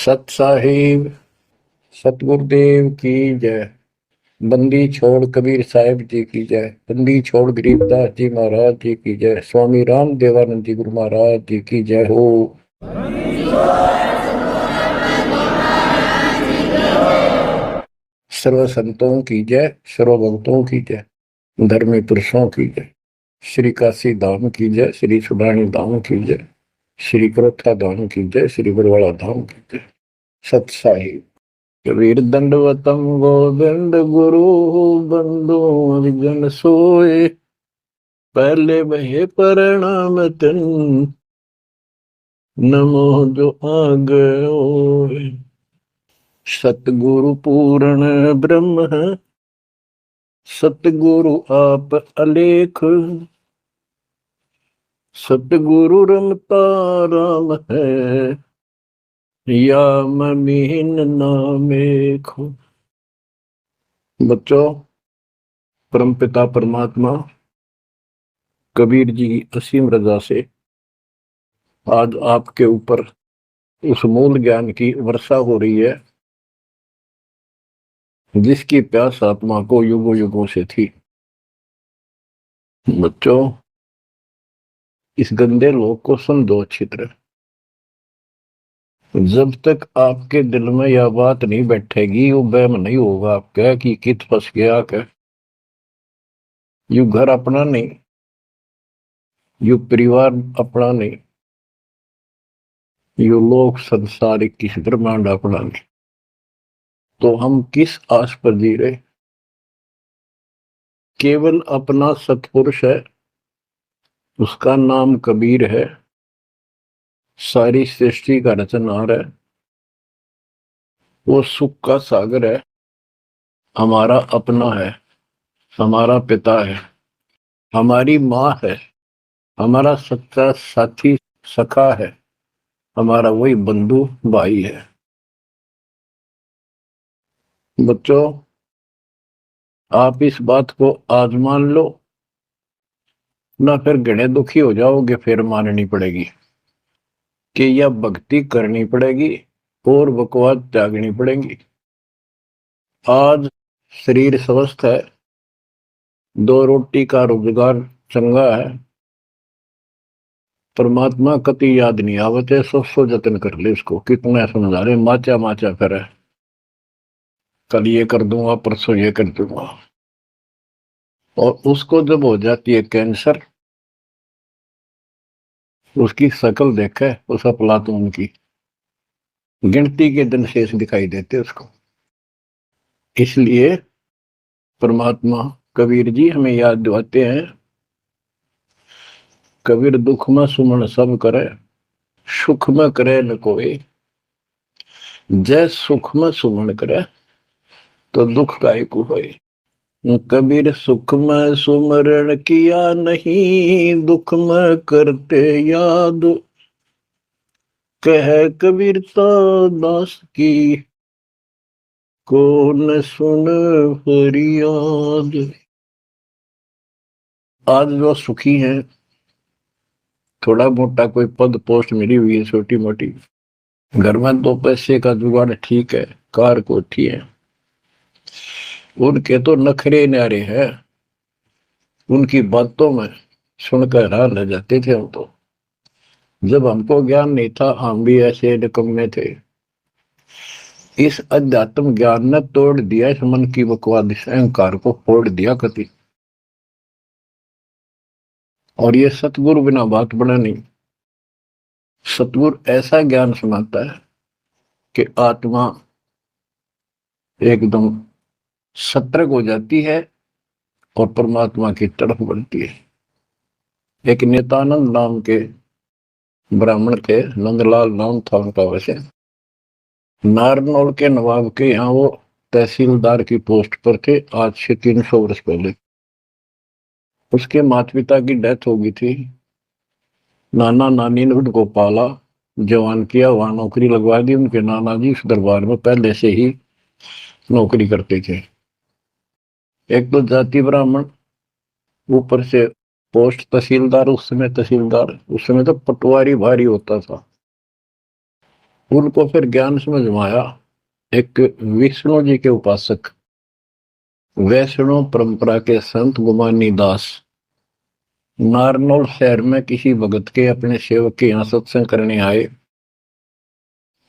सत साहिब सतगुरुदेव की जय। बंदी छोड़ कबीर साहिब जी की जय। बंदी छोड़ गरीबदास जी महाराज जी की जय। स्वामी राम देवानंद जी गुरु महाराज जी की जय हो। सर्व संतों की जय, सर्व भक्तों की जय, धर्मी पुरुषों की जय। श्री काशी धाम की जय, श्री सुडानी धाम की जय, श्री करोथा धाम की जय, श्री बरवाड़ा धाम की जय। सत साहिब कबीर दंडवतम गोविंद गुरु बंधु विजन सोए। पहले वह प्रणाम तिन नमो जो आ गए। सतगुरु पूर्ण ब्रह्म है, सतगुरु आप अलेख। सतगुरु रमता राम है, या ममीन नामेखो। बच्चों, परमपिता परमात्मा कबीर जी की असीम रजा से आज आपके ऊपर उस मूल ज्ञान की वर्षा हो रही है जिसकी प्यास आत्मा को युगों युगों से थी। बच्चों, इस गंदे लोक को समझो अच्छी तरह। जब तक आपके दिल में यह बात नहीं बैठेगी, वो वहम नहीं होगा आपका कि कित फंस गया क्या। यू घर अपना नहीं, यू परिवार अपना नहीं, यू लोक संसारिक किस ब्रह्मांड अपना नहीं। तो हम किस आस पर जी रहे। केवल अपना सतपुरुष है, उसका नाम कबीर है, सारी सृष्टि का रचनहार है, वो सुख का सागर है, हमारा अपना है, हमारा पिता है, हमारी माँ है, हमारा सच्चा साथी सखा है, हमारा वही बंधु भाई है। बच्चों, आप इस बात को आज मान लो ना, फिर घणे दुखी हो जाओगे। फिर माननी पड़ेगी कि यह भक्ति करनी पड़ेगी और बकवास त्यागनी पड़ेगी। आज शरीर स्वस्थ है, दो रोटी का रोजगार चंगा है, परमात्मा कति याद नहीं आवते। सो जतन कर ले इसको। कितना समझा रहे, माचा माचा करे, कल ये कर दूंगा, परसों ये कर दूंगा। और उसको जब हो जाती है कैंसर, उसकी शकल देखे उस अफलातून की, गिनती के दिन शेष दिखाई देते उसको। इसलिए परमात्मा कबीर जी हमें याद दिलाते हैं, कबीर दुख में सुमन सब करे, सुख में करे न कोई। जय सुख में सुमन करे तो दुख काय को होए। कबीर सुख में सुमरण किया नहीं, दुख में करते याद। कह कबीरता दास की, कौन सुन फरियाद। आज जो सुखी हैं, थोड़ा मोटा कोई पद पोस्ट मिली हुई है छोटी मोटी, घर में दो पैसे का जुगाड़ ठीक है, कार कोठी है, उनके तो नखरे न्यारे हैं। उनकी बातों में सुनकर हैरान रह जाते थे हम तो। जब हमको ज्ञान नहीं था, हम भी ऐसे निकम्मे थे। इस अध्यात्म ज्ञान ने तोड़ दिया इस मन की बकवाद, इस अहंकार को फोड़ दिया कति। और ये सतगुरु बिना बात बना नहीं। सतगुरु ऐसा ज्ञान सुनाता है कि आत्मा एकदम सतर्क हो जाती है और परमात्मा की तरफ बढ़ती है। एक नित्यानंद नाम के ब्राह्मण थे, नंदलाल नाम था उनका। वैसे नारनौल के नवाब के यहाँ वो तहसीलदार की पोस्ट पर थे, आज से 300 वर्ष पहले। उसके माता पिता की डेथ हो गई थी। नाना नानी ने उनको पाला, जवान किया, वहां नौकरी लगवा दी। उनके नाना जी उस दरबार में पहले से ही नौकरी करते थे। एक तो जाति ब्राह्मण, ऊपर से पोस्ट तहसीलदार। उस समय तहसीलदार, उस समय तो पटवारी भारी होता था। उनको फिर ज्ञान समझ में आया। एक विष्णु जी के उपासक वैष्णव परंपरा के संत गुमानी दास नारनौल शहर में किसी भगत के अपने सेवक के यहाँ सत्संग करने आए।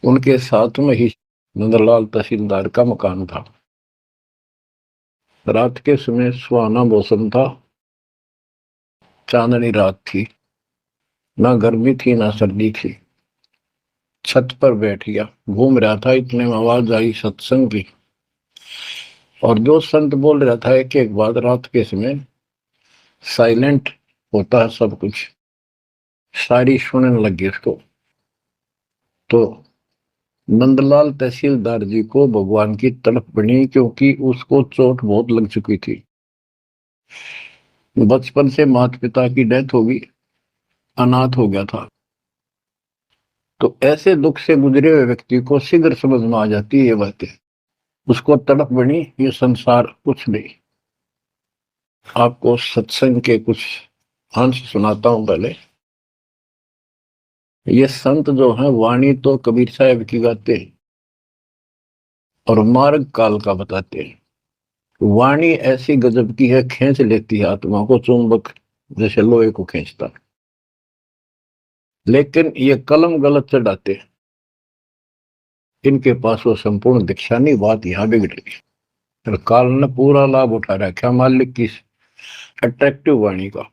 उनके साथ में ही नंदलाल तहसीलदार का मकान था। रात के समय सुहाना मौसम था, चांदनी रात थी, ना गर्मी थी ना सर्दी थी। छत पर बैठ गया, घूम रहा था, इतने में आवाज आई सत्संग की। और जो संत बोल रहा था कि एक बाद रात के समय साइलेंट होता है सब कुछ, सारी सुनने लगी उसको। तो नंदलाल तहसीलदार जी को भगवान की तड़प बनी, क्योंकि उसको चोट बहुत लग चुकी थी। बचपन से माता पिता की डेथ हो गई, अनाथ हो गया था। तो ऐसे दुख से गुजरे हुए व्यक्ति को शीघ्र समझ में आ जाती है ये बातें। उसको तड़प बनी, ये संसार कुछ नहीं। आपको सत्संग के कुछ अंश सुनाता हूं पहले। ये संत जो है वाणी तो कबीर साहब की गाते हैं और मार्ग काल का बताते हैं। वाणी ऐसी गजब की है, खींच लेती है आत्मा को, चुंबक जैसे लोहे को खींचता है। लेकिन ये कलम गलत चढ़ाते हैं, इनके पास वो संपूर्ण दीक्षा नहीं। बात यहां बिगड़ गई। और काल ने पूरा लाभ उठा रखा मालिक की अट्रैक्टिव वाणी का।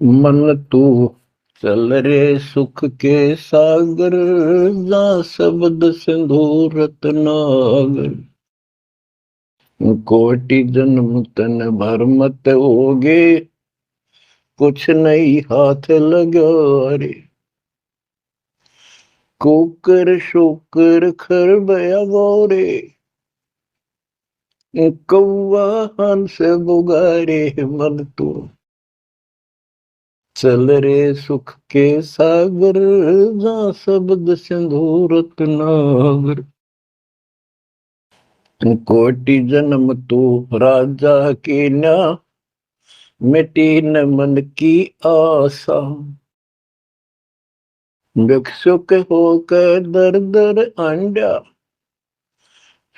मन तू चल रे सुख के सागर, जा शब्द सिंधु रत्नागर। कोटि जन्म तन भर मत होगे, कुछ नहीं हाथ लगा रे। कुकर शुकर खर बया बोरे, कौवा हंस बुगारे। मन तू चल रे सुख के सागर, जा शब्द सिंधु रत्नागर। कोटि जन्म तू राजा की ना, मिटी न मन की आशा। भिक्षुक होकर दर दर अंडा,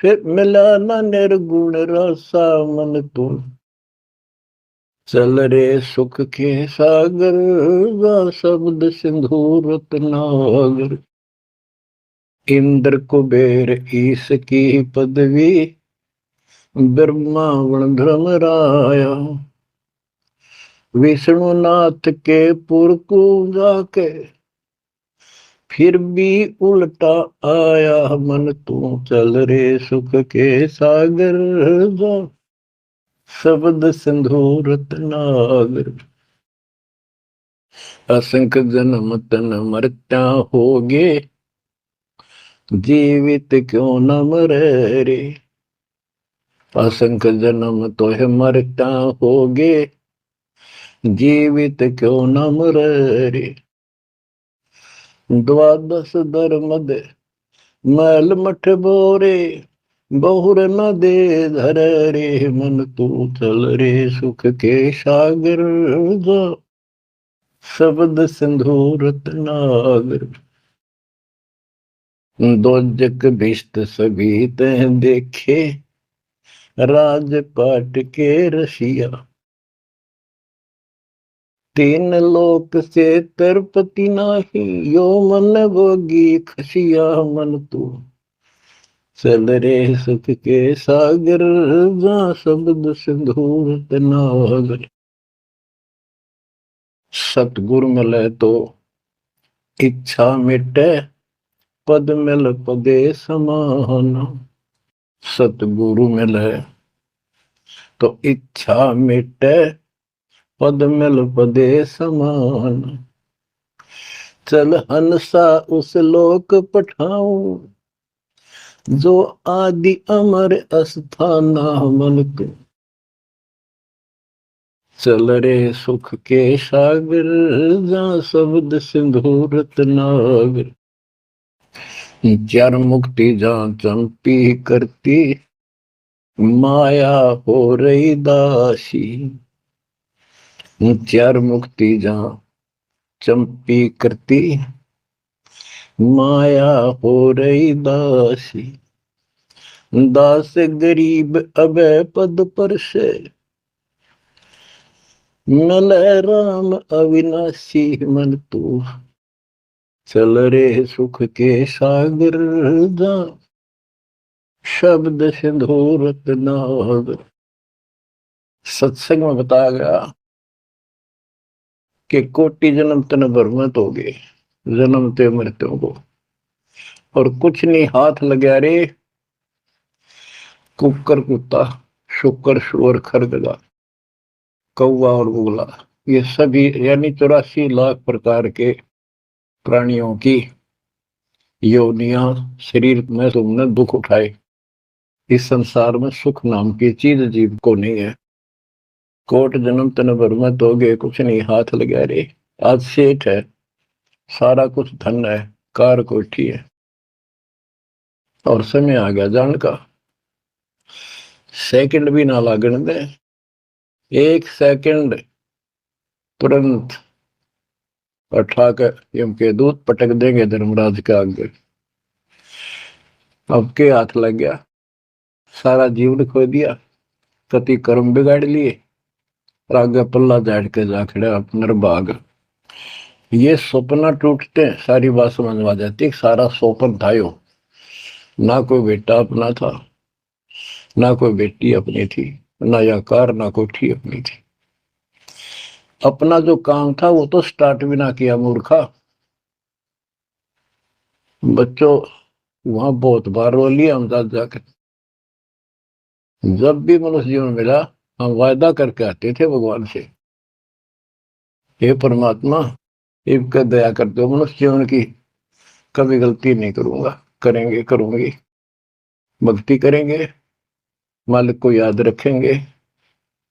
फिर मिला न निर्गुण रसा। मन तू चल रे सुख के सागर, जा शब्द सिंधु रत्नागर। इंद्र कुबेर ईश की पदवी, ब्रह्मावण धर्मराया। विष्णुनाथ के पुर को जाके, फिर भी उल्टा आया। मन तू चल रे सुख के सागर, जा शब्द सिंधु रत्नागर। असंख्य जन्म तन मरत्या होगे, जीवित क्यों न मरे रे। असंख्य जन्म तो है मरत्या होगे, जीवित क्यों न मरे रे। द्वादश धर्म दे मैल मठ बोरे, बहुर न दे धर रे। मन तू चल रे सुख के सागर, जा शब्द सिंधु रत्नागर। दोजक भिष्ट सभी तह देखे, राजपाट के रसिया। तीन लोक से तरपति नाही, यो मन भोगी खसिया। मन तू चल रे सुख के सागर, जा शब्द सिंधु रत्नागर। सतगुरु मिले तो इच्छा मिटे, पद मिल पदे समान। सतगुरु मिले तो इच्छा मिटे, पद मिल पदे समान। चल हंसा उस लोक पठाऊं, जो आदि अमर अस्थाना। मन तू चल रे सुख के सागर, जा शब्द सिंधु रत्नागर। चार मुक्ति जा चंपी करती, माया हो रही दासी। चार मुक्ति जा चंपी करती, माया हो रही दासी, दास गरीब अभय पद पर से, मिल राम अविनाशी मन तू, चल रे सुख के सागर जा, शब्द सिंधु रत्नागर। सत्संग में बताया गया कि कोटि जन्म तन भ्रमित हो गए, जन्म ते मृत्यु को, और कुछ नहीं हाथ लगा रे, कुकर कुत्ता, शुकर सुअर खरगदा, कौवा और बुगला, ये सभी यानी 84 लाख प्रकार के प्राणियों की योनियां शरीर में तुमने दुख उठाए। इस संसार में सुख नाम की चीज जीव को नहीं है। कोट जन्म तन भ्रमित हो गए, कुछ नहीं हाथ लगा रे। आज सेठ है, सारा कुछ धन है, कार कोठी है, और समय आ गया जान का, सेकंड भी ना लागण दे, एक सेकंड तुरंत उठाकर यम के दूध पटक देंगे धर्मराज के आगे। अब के हाथ लग गया, सारा जीवन खो दिया, कति कर्म बिगाड़ लिए, और आगे पल्ला झाड़ के जा खड़ा नरभाग। ये सपना टूटते सारी बात समझ में आ जाती, सारा सोपन थायो, ना कोई बेटा अपना था, ना कोई बेटी अपनी थी, ना या कार ना कोठी अपनी थी। अपना जो काम था वो तो स्टार्ट भी ना किया मूर्खा। बच्चों वहां बहुत बार रो लिया हम जाकर, जब भी मनुष्य जीवन मिला हम वायदा करके आते थे भगवान से, हे परमात्मा इनका दया कर दो, मनुष्य जीवन की कभी गलती नहीं करूंगा, करेंगे करूंगी, भक्ति करेंगे, मालिक को याद रखेंगे,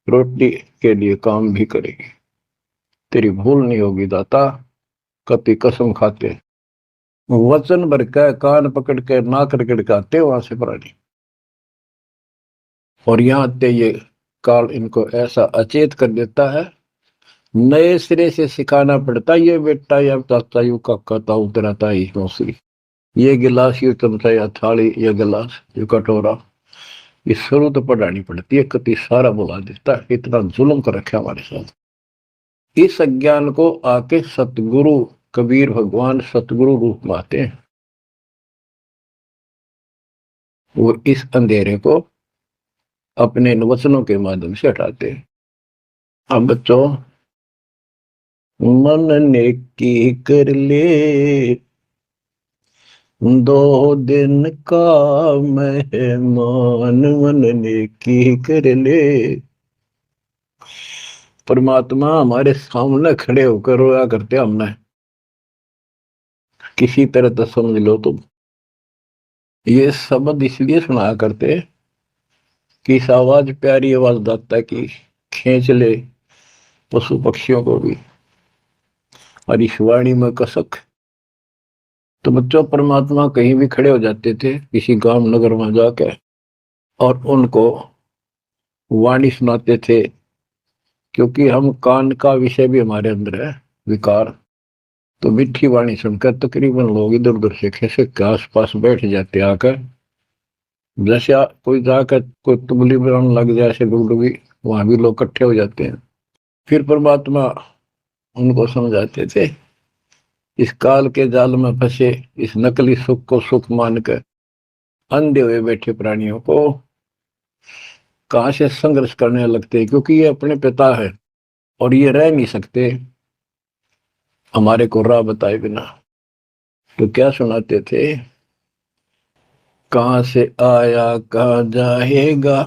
रोटी के लिए काम भी करेंगे, तेरी भूल नहीं होगी दाता, कति कसम खाते, वचन भर के कान पकड़ के नाक रगड़काते वहां से प्राणी। और यहाँ ते ये काल इनको ऐसा अचेत कर देता है, नए सिरे से सिखाना पड़ता, ये बेटा या ताता यू काका ताऊ तेरा ताई मौसी, ये गिलास यू चमचा या थाली, ये गिलास यू कटोरा, ये शुरू तो पढ़ानी पड़ती है, कति सारा बुला देता है, इतना जुल्म कर रखा हमारे साथ। इस अज्ञान को आके सतगुरु कबीर भगवान सतगुरु रूप में आते हैं, वो इस अंधेरे को अपने वचनों के माध्यम से हटाते हैं। अब बच्चों मन ने की कर ले, 2 दिन का मेहमान, मन ने की कर ले। परमात्मा हमारे सामने खड़े होकर रोया करते हमने, किसी तरह तो समझ लो तुम। ये शब्द इसलिए सुनाया करते कि इस आवाज प्यारी आवाज दाता की खींच ले पशु पक्षियों को भी, और इस वाणी में कसक। तो बच्चों परमात्मा कहीं भी खड़े हो जाते थे किसी गांव नगर में जाकर, और उनको वाणी सुनाते थे, क्योंकि हम कान का विषय भी हमारे अंदर है विकार। तो मीठी वाणी सुनकर तकरीबन लोग इधर उधर से खिसक के आस पास बैठ जाते आकर, जैसे कोई जाकर कोई तुगली बनाने लग जाए ऐसे डुगडुगी, वहां भी लोग इकट्ठे हो जाते हैं। फिर परमात्मा उनको समझाते थे, इस काल के जाल में फंसे इस नकली सुख को सुख मानकर अंधे हुए बैठे प्राणियों को कहां से संघर्ष करने लगते, क्योंकि ये अपने पिता है और ये रह नहीं सकते हमारे को राह बताए बिना। तो क्या सुनाते थे, कहां से आया कहां जाएगा,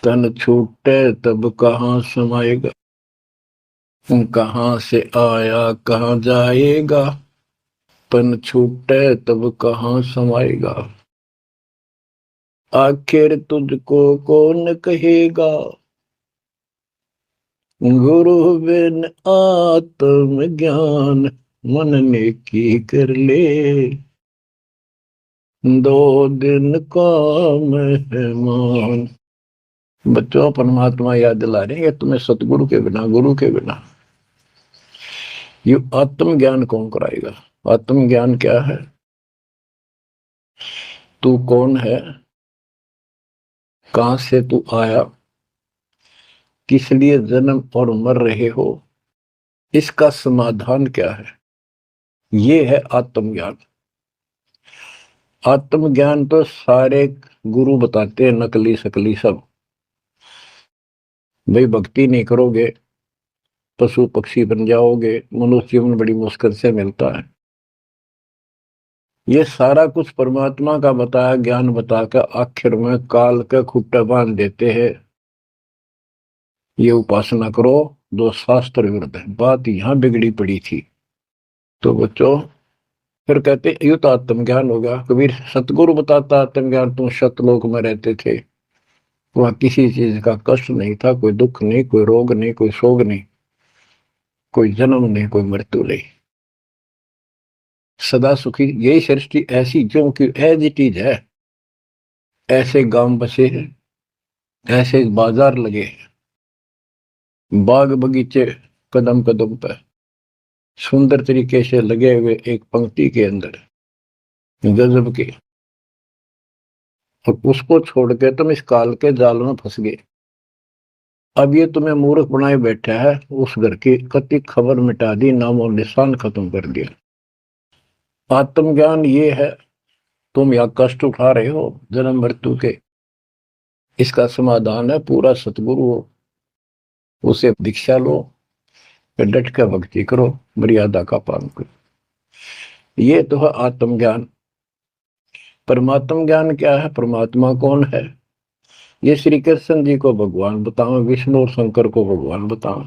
तन छूटे तब कहां समाएगा, कहां से आया कहां जाएगा, तन छूटे तब कहां समाएगा, आखिर तुझको कौन कहेगा, गुरु बिन आत्म ज्ञान, मन ने की कर ले, 2 दिन का मेहमान। बच्चों परमात्मा याद दिला रहे हैं तुम्हें सतगुरु के बिना, गुरु के बिना ये आत्म ज्ञान कौन कराएगा। आत्मज्ञान क्या है? तू कौन है, कहां से तू आया, किस लिए जन्म और मर रहे हो, इसका समाधान क्या है, ये है आत्मज्ञान। आत्मज्ञान तो सारे गुरु बताते हैं, नकली सकली सब। भाई भक्ति नहीं करोगे पशु पक्षी बन जाओगे, मनुष्य जीवन बड़ी मुश्किल से मिलता है। ये सारा कुछ परमात्मा का बताया ज्ञान बताकर आखिर में काल के खुट्टे बांध देते हैं। ये उपासना करो जो शास्त्र विरुद्ध है। बात यहां बिगड़ी पड़ी थी। तो बच्चों फिर कहते ये तो आत्मज्ञान होगा। कबीर सतगुरु बताता आत्मज्ञान, तुम सतलोक में रहते थे, वहां किसी चीज का कष्ट नहीं था, कोई दुख नहीं, कोई रोग नहीं, कोई शोक नहीं, कोई जन्म नहीं, कोई मृत्यु नहीं, सदा सुखी। यही सृष्टि ऐसी जो कि एज इट इज है। ऐसे गांव बसे हैं, ऐसे बाजार लगे हैं, बाग बगीचे कदम कदम पर सुंदर तरीके से लगे हुए एक पंक्ति के अंदर गजब के। और उसको छोड़ के तुम इस काल के जाल में फंस गए। अब ये तुम्हें मूर्ख बनाए बैठा है, उस घर की कति खबर मिटा दी, नाम और निशान खत्म कर दिया। आत्मज्ञान ये है, तुम या कष्ट उठा रहे हो जन्म मृत्यु के, इसका समाधान है पूरा सतगुरु हो, उसे दीक्षा लो, फिर डट कर भक्ति करो, मर्यादा का पालन करो। ये तो है आत्मज्ञान। परमात्म ज्ञान क्या है, परमात्मा कौन है, ये श्री कृष्ण जी को भगवान बताओ, विष्णु और शंकर को भगवान बताओ।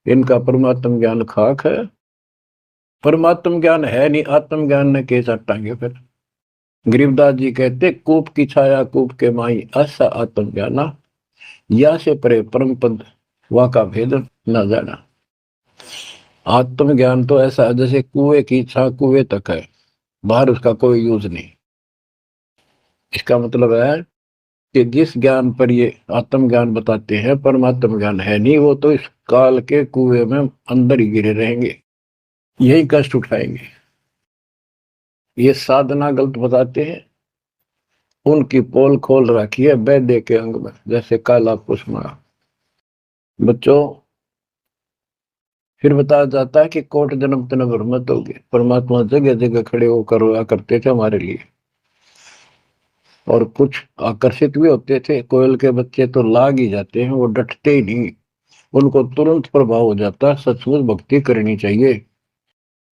इनका परमात्म ज्ञान खाक है। परमात्म ज्ञान है नहीं, आत्मज्ञान ने के चाटांगे फिर। गरीबदास जी कहते कूप की छाया कूप के माई, ऐसा आत्मज्ञाना, या से परे परम पद वहां का भेद न जाना। आत्मज्ञान तो ऐसा है जैसे कुएं की छा कुएं तक है, बाहर उसका कोई यूज नहीं। इसका मतलब है कि जिस ज्ञान पर ये आत्मज्ञान बताते हैं परमात्म ज्ञान है नहीं, वो तो इस काल के कुएं में अंदर ही गिरे रहेंगे, यही कष्ट उठाएंगे। ये साधना गलत बताते हैं, उनकी पोल खोल रखी है वैद्य के अंग में, जैसे काला पुष्मा। बच्चों फिर बताया जाता है कि कोट जन्म तन भ्रमत हो गए, परमात्मा जगह जगह खड़े होकर रोया करते थे हमारे लिए। और कुछ आकर्षित भी होते थे, कोयल के बच्चे तो लाग ही जाते हैं, वो डटते ही नहीं, उनको तुरंत प्रभाव हो जाता है, सचमुच भक्ति करनी चाहिए।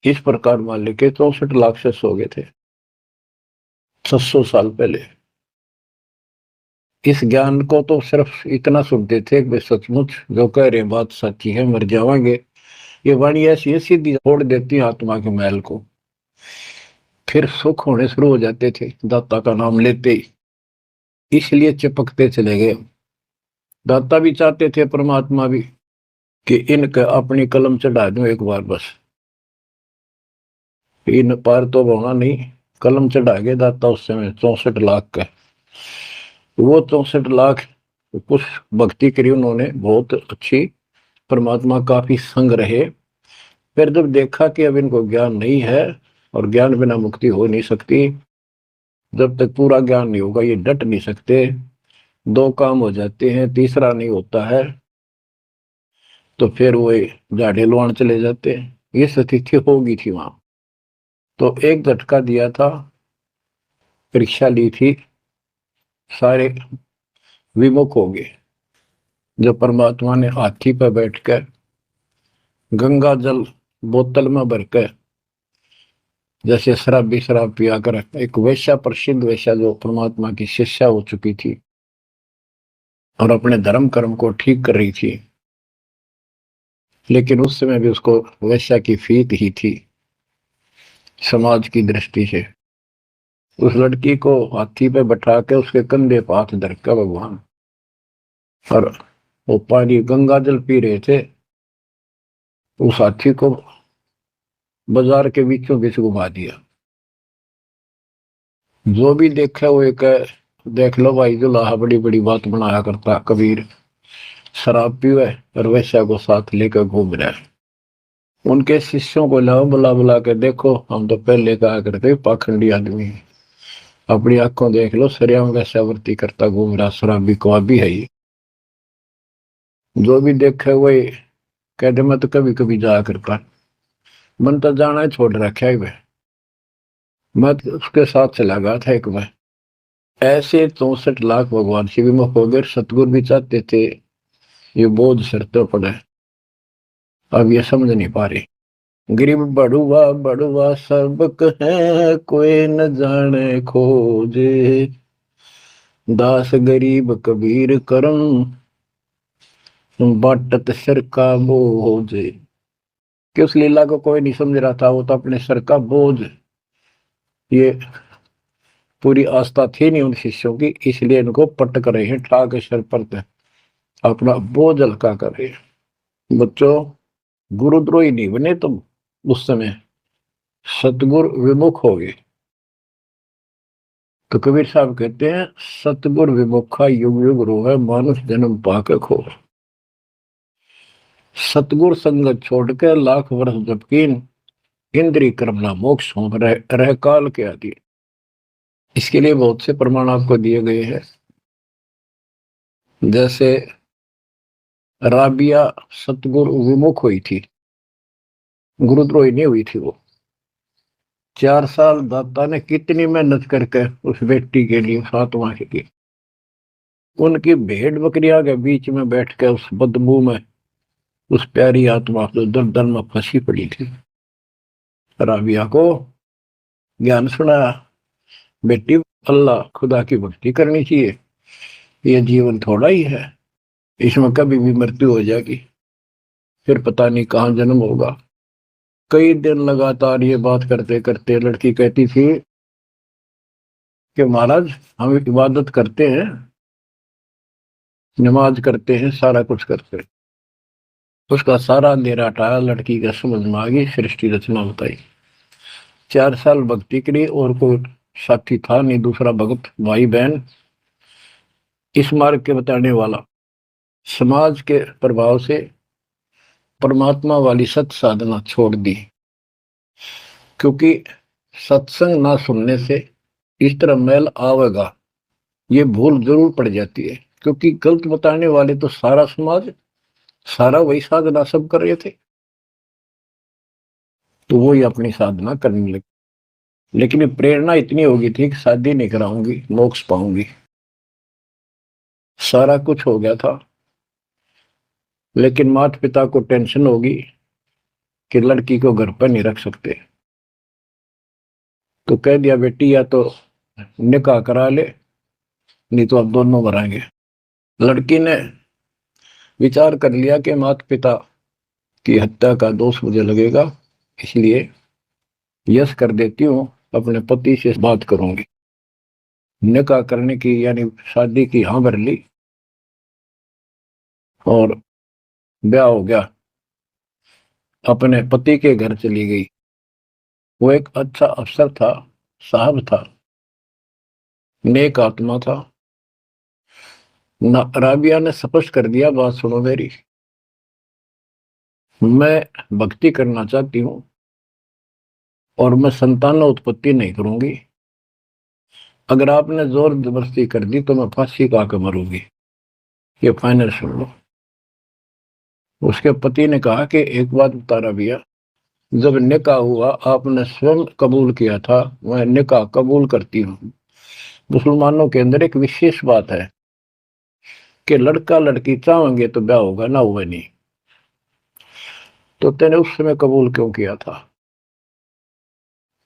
इस प्रकार मान लेके 64 लाख से हो गए थे 600 साल पहले। इस ज्ञान को तो सिर्फ इतना सुनते थे कि सचमुच जो कह रहे बात सच्ची है, मर जावांगे। ये वाणी ऐसी सीधी छोड़ देती है आत्मा के मैल को, फिर सुख होने शुरू हो जाते थे दाता का नाम लेते ही। इसलिए चिपकते चले गए। दाता भी चाहते थे, परमात्मा भी, कि इनके अपनी कलम चढ़ा दूं एक बार बस, इन पार तो होना नहीं। कलम चढ़ा गए दाता उस समय 64 लाख का। वो 64 लाख कुछ भक्ति करी उन्होंने, बहुत अच्छी, परमात्मा काफी संग रहे। फिर जब देखा कि अब इनको ज्ञान नहीं है और ज्ञान बिना मुक्ति हो नहीं सकती, जब तक पूरा ज्ञान नहीं होगा ये डट नहीं सकते, दो काम हो जाते हैं, तीसरा नहीं होता है, तो फिर वो झाड़े लुआन चले जाते हैं। ये स्थिति होगी थी वहां। तो एक झटका दिया था, परीक्षा ली थी, सारे विमुख हो गए। जो परमात्मा ने हाथी पर बैठकर गंगा जल बोतल में भरकर, जैसे शराबी शराब पिया कर, एक वैश्या, प्रसिद्ध वैश्या जो परमात्मा की शिष्या हो चुकी थी और अपने धर्म कर्म को ठीक कर रही थी, लेकिन उस समय भी उसको वैश्या की फीक ही थी समाज की दृष्टि से। उस लड़की को हाथी पे बैठा के उसके कंधे पर हाथ धर का भगवान, और वो पानी गंगा जल पी रहे थे, उस हाथी को बाजार के बीचों बीच घुमा दिया। जो भी देखा वो एक, देख लो भाई दुल्हा बड़ी बड़ी बात बनाया करता, कबीर शराब पीवे और वैश्या को साथ लेकर घूम रहा है। उनके शिष्यों को लाओ, बुला बुला के देखो, हम तो पहले कहा करते पाखंडी आदमी है, अपनी आंखों देख लो, सरियाओं कैसे आवृत्ति करता घूम रहा, शराबी कवाबी है ये। जो भी देखे वही कहते मैं तो कभी कभी जाया करता, मन तो जाना ही छोड़ रखा है। मैं तो उसके साथ चला गया था एक बार। ऐसे 64 लाख भगवान शिव मुख हो गए, सतगुरु भी चाहते थे ये बोझ सिर तो पड़े, अब ये समझ नहीं पा रहे। गरीब बड़ुआ बड़ुआ सबक है, कोई न जाने खोजे, दास गरीब कबीर करम, बाटत सिर का बोझ। कि उस लीला को कोई नहीं समझ रहा था, वो तो अपने सर का बोझ, ये पूरी आस्था थी नहीं उन शिष्यों की, इसलिए इनको पटक रहे हैं, ठा के सर पर अपना बोझ हल्का कर रहे हैं। बच्चों, गुरुद्रोही नहीं बने तुम, उस समय सतगुरु विमुख हो गए। तो कबीर साहब कहते हैं सतगुरु विमुखा युग युग रोवे, मानुष जन्म पाके खो। सतगुरु संगत छोड़ के लाख वर्ष जबकीन, इंद्रिय कर्मना मोक्ष हो रह काल के आदि। इसके लिए बहुत से प्रमाण आपको दिए गए हैं। जैसे राबिया सतगुरु विमुख हुई थी, गुरुद्रोही नहीं हुई थी वो। 4 साल दाता ने कितनी मेहनत करके उस बेटी के लिए, फातिमा के लिए, उनकी भेड़ बकरियां के बीच में बैठ के उस बदबू में उस प्यारी आत्मा जो दलदल में फंसी पड़ी थी, राबिया को ज्ञान सुनाया, बेटी अल्लाह खुदा की भक्ति करनी चाहिए, ये जीवन थोड़ा ही है, इसमें कभी भी मृत्यु हो जाएगी, फिर पता नहीं कहाँ जन्म होगा। कई दिन लगातार ये बात करते करते लड़की कहती थी कि महाराज हम इबादत करते हैं, नमाज करते हैं, सारा कुछ करते हैं। उसका सारा अंधेरा हटाया, लड़की का समझ में आ गई, सृष्टि रचना बताई। 4 साल भक्ति करी, और कोई साथी था नहीं, दूसरा भक्त भाई बहन इस मार्ग के बताने वाला। समाज के प्रभाव से परमात्मा वाली सत साधना छोड़ दी, क्योंकि सत्संग ना सुनने से इस तरह मैल आवेगा, ये भूल जरूर पड़ जाती है, क्योंकि गलत बताने वाले तो सारा समाज, सारा वही साधना सब कर रहे थे, तो वो ही अपनी साधना करने लगे। लेकिन ये प्रेरणा इतनी होगी थी कि शादी नहीं कराऊंगी, मोक्ष पाऊंगी, सारा कुछ हो गया था। लेकिन माता पिता को टेंशन होगी कि लड़की को घर पर नहीं रख सकते, तो कह दिया बेटी या तो निकाह करा ले, नहीं तो अब दोनों मरेंगे। लड़की ने विचार कर लिया कि माता पिता की हत्या का दोष मुझे लगेगा, इसलिए यस कर देती हूँ, अपने पति से बात करूंगी। निकाह करने की यानी शादी की हाँ भर ली, और ब्याह हो गया, अपने पति के घर चली गई। वो एक अच्छा अफसर था, साहब था, नेक आत्मा था। राबिया ने स्पष्ट कर दिया, बात सुनो मेरी, मैं भक्ति करना चाहती हूँ और मैं संतान उत्पत्ति नहीं करूंगी, अगर आपने जोर जबरदस्ती कर दी तो मैं फांसी का के मरूंगी, ये फाइनल सुन लो। उसके पति ने कहा कि एक बात बता राबिया, जब निकाह हुआ आपने स्वयं कबूल किया था, मैं निकाह कबूल करती हूँ। मुसलमानों के अंदर एक विशेष बात है कि लड़का लड़की चाहेंगे तो ब्याह होगा, ना हुआ नहीं, तो तेने उस समय कबूल क्यों किया था?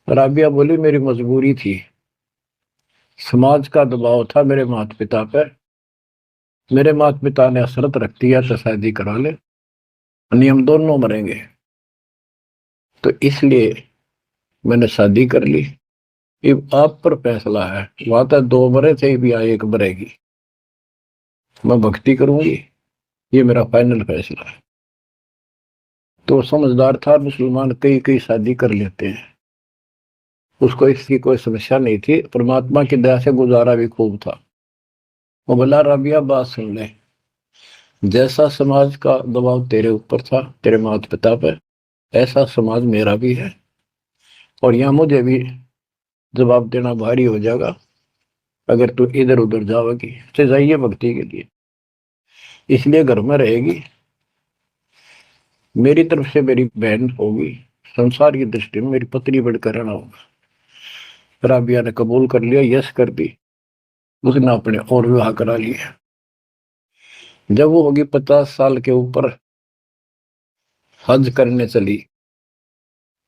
राबिया बोली मेरी मजबूरी थी, समाज का दबाव था मेरे माता पिता पर, मेरे माता पिता ने शर्त रख दिया तो शादी करा ले, नियम दोनों मरेंगे, तो इसलिए मैंने शादी कर ली। ये आप पर फैसला है, वहां तक 2 मरे थे भी, एक मरेगी, मैं भक्ति करूंगी, ये मेरा फाइनल फैसला है। तो समझदार था मुसलमान, कई कई शादी कर लेते हैं, उसको इसकी कोई समस्या नहीं थी, परमात्मा की दया से गुजारा भी खूब था। वो बोला राबिया बात सुन ले, जैसा समाज का दबाव तेरे ऊपर था, तेरे माता पिता पर, ऐसा समाज मेरा भी है और यहाँ मुझे भी जवाब देना भारी हो जाएगा अगर तू इधर उधर जाओगी। तो जाइए भक्ति के लिए, इसलिए घर में रहेगी। मेरी तरफ से मेरी बहन होगी, संसार की दृष्टि में मेरी पत्नी बढ़कर रहना होगा। राबिया ने कबूल कर लिया, यस कर दी। उसने अपने और विवाह करा लिया। जब वो होगी 50 साल के ऊपर, हज करने चली।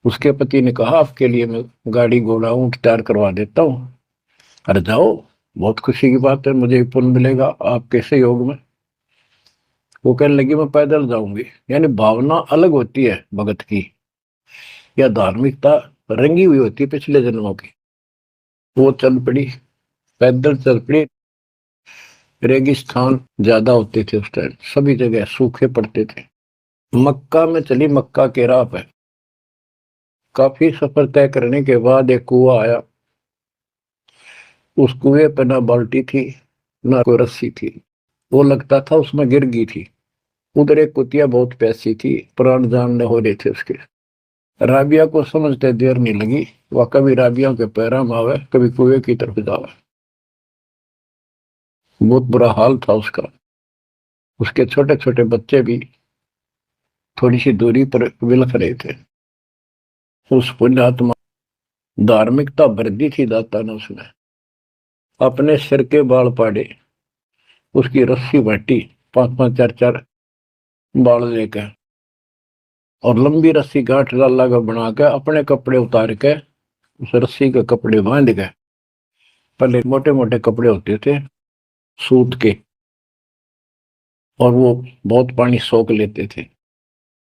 उसके पति ने कहा आपके लिए मैं गाड़ी घोड़ा ऊंट तैयार करवा देता हूँ, अरे जाओ, बहुत खुशी की बात है, मुझे भी पुण्य मिलेगा आपके सहयोग में। वो कहने लगी मैं पैदल जाऊंगी। यानी भावना अलग होती है भगत की, या धार्मिकता रंगी हुई होती है पिछले जन्मों की। वो चल पड़ी, पैदल चल पड़ी। रेगिस्तान ज्यादा होते थे उस टाइम, सभी जगह सूखे पड़ते थे। मक्का में चली, मक्का के राह पे काफी सफर तय करने के बाद एक कुआं आया। उस कुएं पे ना बाल्टी थी ना कोई रस्सी थी, वो लगता था उसमें गिर गई थी। उधर एक कुतिया बहुत प्यासी थी, प्राण जानने हो रहे थे उसके। राबिया को समझते देर नहीं लगी, वह कभी राबिया के पैरा में आवे, कभी कुएं की तरफ जावे। बहुत बुरा हाल था उसका। उसके छोटे छोटे बच्चे भी थोड़ी सी दूरी पर विलख रहे थे। उस पुण्यात्मा, धार्मिकता भर दी थी दाता ने उसने। अपने सिर के बाल पाड़े, उसकी रस्सी बांटी, 5-5 4-4 बाल लेकर, और लंबी रस्सी गांठ लाला का बना के अपने कपड़े उतार के उस रस्सी के कपड़े बांध के। पहले मोटे मोटे कपड़े होते थे सूत के, और वो बहुत पानी सोख लेते थे।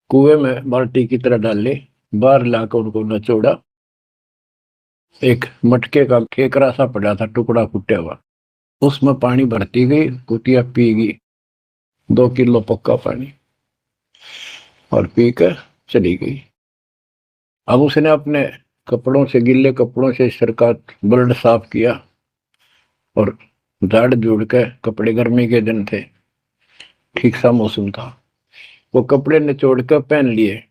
कुएं में बाल्टी की तरह डाले, बाहर लाकर उनको नचोड़ा। एक मटके का केकरा सा पड़ा था, टुकड़ा फुटा हुआ, उसमें पानी भरती गई, कुतिया पी गई 2 किलो पक्का पानी, और पी कर चली गई। अब उसने अपने कपड़ों से, गिल्ले कपड़ों से सिर का ब्लड साफ किया और झाड़ झूड़ के, कपड़े गर्मी के दिन थे, ठीक सा मौसम था, वो कपड़े निचोड़ कर पहन लिए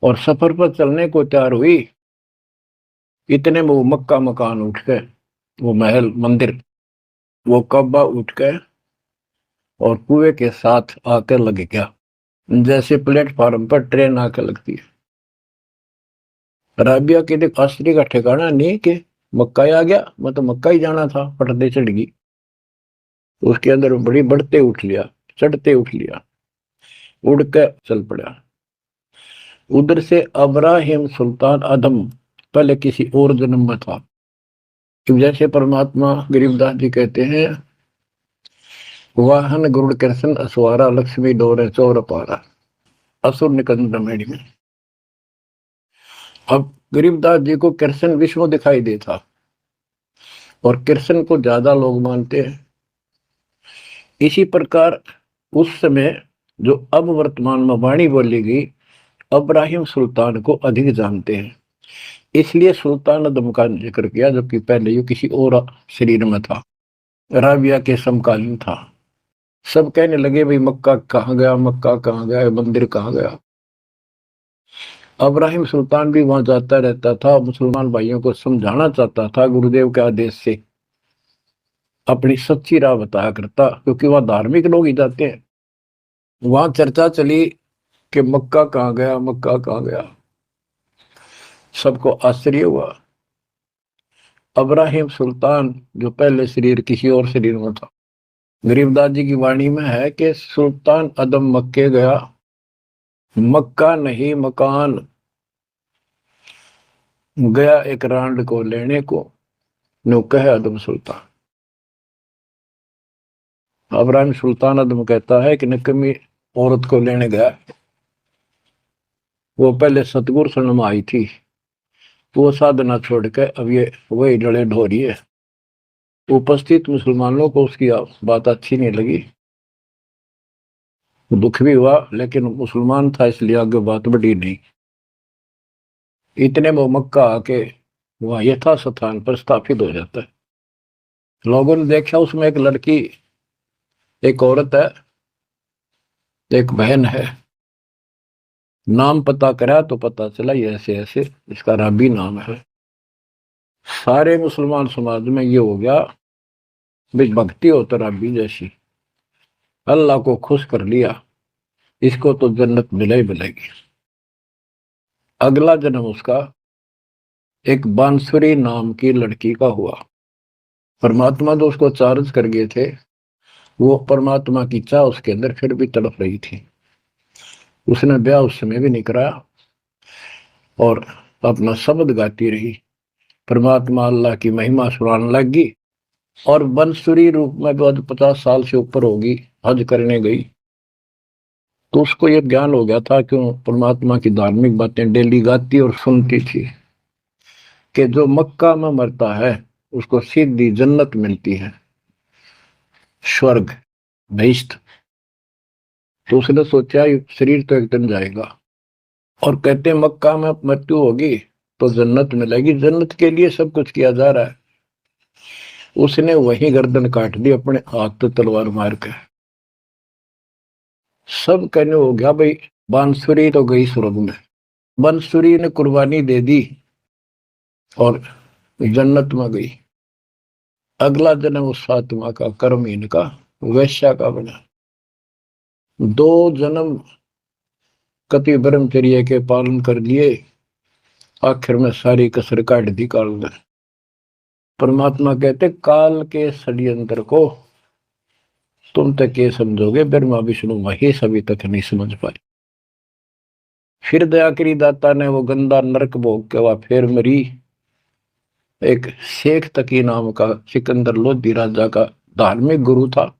और सफर पर चलने को तैयार हुई। इतने में वो मक्का मकान उठ के, वो महल मंदिर, वो कब्बा उठ के और कुएं के साथ आकर लग गया, जैसे प्लेटफार्म पर ट्रेन आकर लगती है। राबिया के लिए आश्चर्य का ठिकाना नहीं कि मक्का ही आ गया, मैं तो मक्का ही जाना था, पटदे चढ़ गई। उसके अंदर बड़ी बढ़ते उठ लिया, चढ़ते उठ लिया, उड़ के चल पड़ा। उधर से अब्राहिम सुल्तान आदम पहले किसी और जन्म में था। जैसे परमात्मा गरीबदास जी कहते हैं, वाहन गुरुड़ कृष्ण असवारा, लक्ष्मी डोरे चौर पारा, असुर निकंद मेड़ी में। अब गरीबदास जी को कृष्ण विष्णु दिखाई देता, और कृष्ण को ज्यादा लोग मानते हैं। इसी प्रकार उस समय जो अब वर्तमान में वाणी बोली गई, अब्राहिम सुल्तान को अधिक जानते हैं, इसलिए सुल्तान अदम का जिक्र किया, जबकि पहले ये किसी और शरीर में था, राबिया के समकालीन था। सब कहने लगे भाई मक्का कहाँ गया, मक्का कहाँ गया, मंदिर कहाँ गया। अब्राहिम सुल्तान भी वहां जाता रहता था, मुसलमान भाइयों को समझाना चाहता था, गुरुदेव के आदेश से अपनी सच्ची राह बताया करता, क्योंकि वहां धार्मिक लोग ही जाते हैं। वहां चर्चा चली कि मक्का कहाँ गया, मक्का कहाँ गया। सबको आश्चर्य हुआ। अब्राहिम सुल्तान जो पहले शरीर किसी और शरीर में था, गरीबदास जी की वाणी में है कि सुल्तान अदम मक्के गया, मक्का नहीं मकान गया, एक रांड को लेने को, नो कहे अदम सुल्तान। अब्राहिम सुल्तान अदम कहता है कि निकम्मी औरत को लेने गया, वो पहले सतगुरु शरण में आई थी, वो साधना छोड़ के अब ये वही डले ढोरी है। उपस्थित मुसलमानों को उसकी बात अच्छी नहीं लगी, दुख भी हुआ, लेकिन मुसलमान था इसलिए आगे बात बढ़ी नहीं। इतने वो मक्का आके वहां यथा स्थान पर स्थापित हो जाता है। लोगों ने देखा उसमें एक लड़की, एक औरत है, एक बहन है, नाम पता करा तो पता चला ये ऐसे ऐसे इसका राबी नाम है। सारे मुसलमान समाज में ये हो गया भाई भक्ति हो तो राबी जैसी, अल्लाह को खुश कर लिया, इसको तो जन्नत मिले ही मिलेगी। अगला जन्म उसका एक बांसुरी नाम की लड़की का हुआ। परमात्मा जो उसको चार्ज कर गए थे, वो परमात्मा की चाह उसके अंदर फिर भी तड़प रही थी। उसने ब्याह उस समय भी नहीं कराया और अपना शब्द गाती रही, परमात्मा अल्लाह की महिमा सुनाने लगी। और बंसुरी रूप में भी 50 साल से ऊपर होगी, हज करने गई। तो उसको ये ज्ञान हो गया था क्यों परमात्मा की धार्मिक बातें डेली गाती और सुनती थी कि जो मक्का में मरता है उसको सीधी जन्नत मिलती है, स्वर्ग, बहिश्त। तो उसने सोचा शरीर तो एक दिन जाएगा, और कहते मक्का में मृत्यु होगी तो जन्नत मिलेगी, जन्नत के लिए सब कुछ किया जा रहा है। उसने वही गर्दन काट दी अपने हाथ तो तलवार मार के। सब कहने हो गया भाई बांसुरी तो गई स्वर्ग में, बांसुरी ने कुर्बानी दे दी और जन्नत में गई। अगला जन्म उस आत्मा का कर्महीन का वैश्या का बना। 2 जन्म कति ब्रह्मचर्य के पालन कर लिए, आखिर में सारी कसर काट दी काल ने। परमात्मा कहते काल के षड्यंत्र को तुम तक ये समझोगे, ब्रह्मा विष्णु महेश अभी तक नहीं समझ पाए। फिर दया करी दाता ने, वो गंदा नरक भोग के वह फिर मरी। एक शेख तकी नाम का सिकंदर लोधी राजा का धार्मिक गुरु था,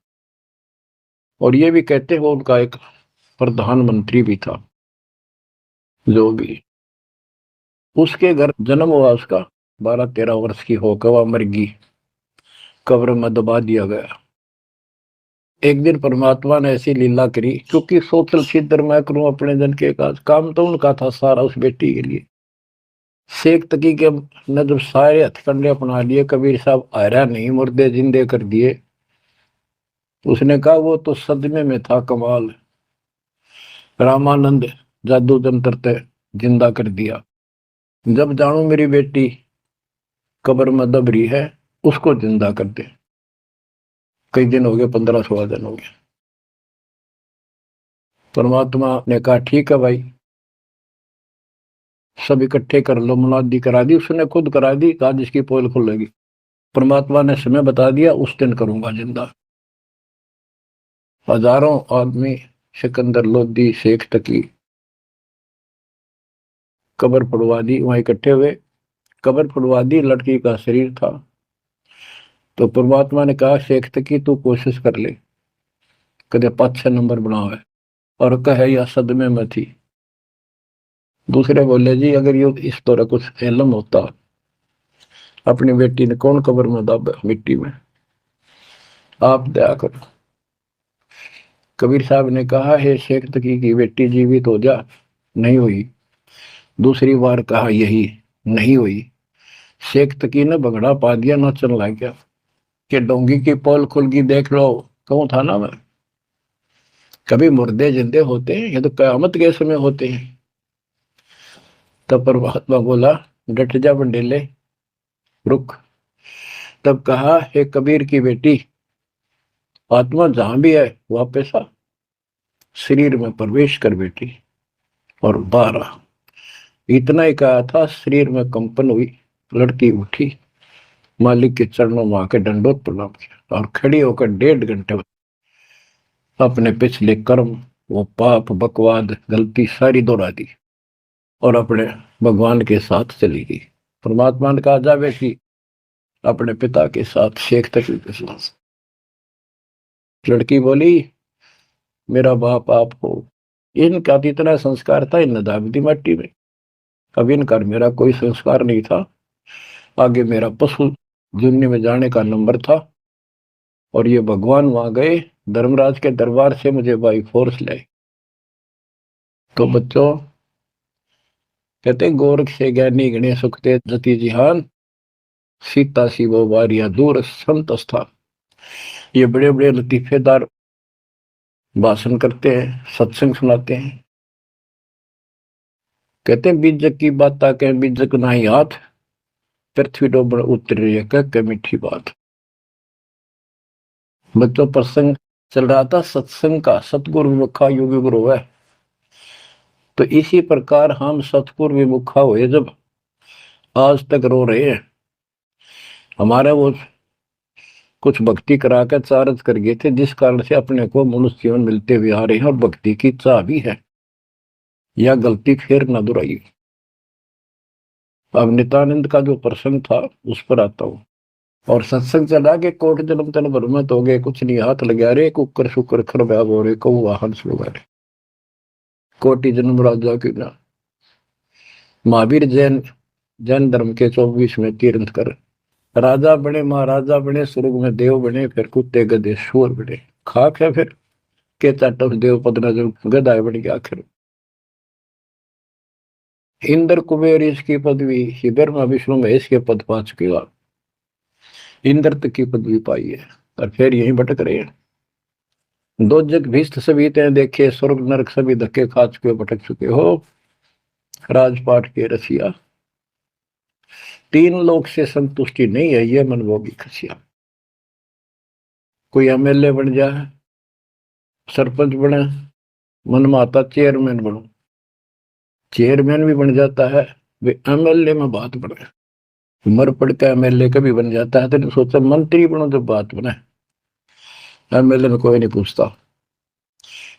और ये भी कहते वो उनका एक प्रधानमंत्री भी था। जो भी उसके घर जन्म हुआ, उसका 12-13 वर्ष की होकर वह मर गई, कब्र में दबा दिया गया। एक दिन परमात्मा ने ऐसी लीला करी, क्योंकि सोचल छिद्र मैं करूं अपने जन के काम तो उनका था सारा उस बेटी के लिए। शेख तकी के ने जब सारे हथकंडे अपना लिए, कबीर साहब आयरा नहीं, मुर्दे जिंदे कर दिए। उसने कहा वो तो सदमे में था, कमाल, रामानंद जादू जंत्र ते जिंदा कर दिया। जब जानू मेरी बेटी कब्र में दब रही है, उसको जिंदा कर दे। कई दिन हो गए, 15-16 दिन हो गए। परमात्मा ने कहा ठीक है भाई, सब इकट्ठे कर लो। मुनादी करा दी, उसने खुद करा दी, कहा जिसकी पोल खुलेगी। परमात्मा ने समय बता दिया, उस दिन करूंगा जिंदा। हजारों आदमी सिकंदर लोधी शेख तकी कब्र फुड़वा दी, वहां इकट्ठे हुए, कब्र फुड़वा दी, लड़की का शरीर था। तो परमात्मा ने कहा शेख तकी तू कोशिश कर ले, कदे 5-6 नंबर बनाओ है, और कहे या सदमे में थी। दूसरे बोले जी अगर ये इस तरह कुछ इल्म होता, अपनी बेटी ने कौन कब्र में दब मिट्टी में, आप दया करो। कबीर साहब ने कहा हे शेख तकी की बेटी जीवित हो जा, नहीं हुई। दूसरी बार कहा यही, नहीं हुई। शेख तकी ने भगड़ा पा दिया, नाचन लग गया कि डोंगी की पोल खुल गई, देख लो। कहूं था ना मैं, कभी मुर्दे जिंदे होते हैं, ये तो कयामत के समय होते हैं। तब परमात्मा बोला डट जा बंडेले, रुक। तब कहा हे कबीर की बेटी, आत्मा जहां भी है वापस आ, शरीर में प्रवेश कर बेटी, और बाहर आ। इतना ही कहा था, शरीर में कंपन हुई, लड़की उठी, मालिक के चरणों में आके दंडोत प्रणाम किया, और खड़ी होकर 1.5 घंटे अपने पिछले कर्म, वो पाप बकवाद गलती सारी दोहरा दी, और अपने भगवान के साथ चली गई। परमात्मा ने कहा जा बेटी अपने पिता के साथ, शेख तकी के साथ। लड़की बोली मेरा बाप आप हो। इनका तो इतना संस्कार था, इन दाब दी माटी में। अब इनका मेरा कोई संस्कार नहीं था, आगे मेरा पशु जुन्नी में जाने का नंबर था, और ये भगवान वहां गए, धर्मराज के दरबार से मुझे बाई फोर्स लाए। तो बच्चों कहते गोरख से ज्ञानी गणे सुखते जति जिहान, सीता सी वो वारिया दूर संत स्थान। ये बड़े बड़े लतीफेदार भाषण करते हैं, सत्संग सुनाते हैं, कहते हैं बीजक की बात कह बीजक नहीं हाथ, पृथ्वी डोबड़ उतर रही है कह मीठी बात। बच्चों प्रसंग चल रहा था सत्संग का, सतगुरु विमुखा योगी गुरु है। तो इसी प्रकार हम सतगुरु विमुखा हुए जब आज तक रो रहे हैं, हमारा वो कुछ भक्ति करा कर चार्ज कर गए थे, जिस कारण से अपने को मनुष्य जीवन मिलते हुए आ रहे हैं और भक्ति की चाह भी है, यह गलती फिर न दोहराई। अब नित्यानंद का जो प्रसंग था उस पर आता हूं। और सत्संग चला के कोट जन्म तन भरमत हो गए, कुछ नहीं हाथ लगा रे, कुकर शुकर खरबाब हो रहे, कहू वाहन सुगा कोटि जन्म राजा की ना। महावीर जैन जैन धर्म के 24 में तीर्थ कर, राजा बने, महाराजा बने, स्वर्ग में देव बने, फिर कुत्ते गधे शोर बने, खाक है फिर के चाटव देव पद न जो गधा बन गया आखिर। इंद्र कुबेर इसकी पदवी, ब्रह्मा विष्णु महेश के पद पा चुके आप, इंद्र तक की पदवी पाई है और फिर यहीं भटक रहे हैं। दो जग भीष्ट सभी तय देखे, स्वर्ग नरक सभी धक्के खा चुके भटक चुके हो, राजपाट के रसिया। तीन लोक से संतुष्टि नहीं है, ये मनभोगी खसिया। कोई एमएलए बन जाए, सरपंच बने, मन में आता चेयरमैन बनो, चेयरमैन भी बन जाता है, वे एमएलए में बात बने, मर पड़ का एमएलए कभी बन जाता है, तो सोचा मंत्री बनो जब बात बने। एमएलए में कोई नहीं पूछता,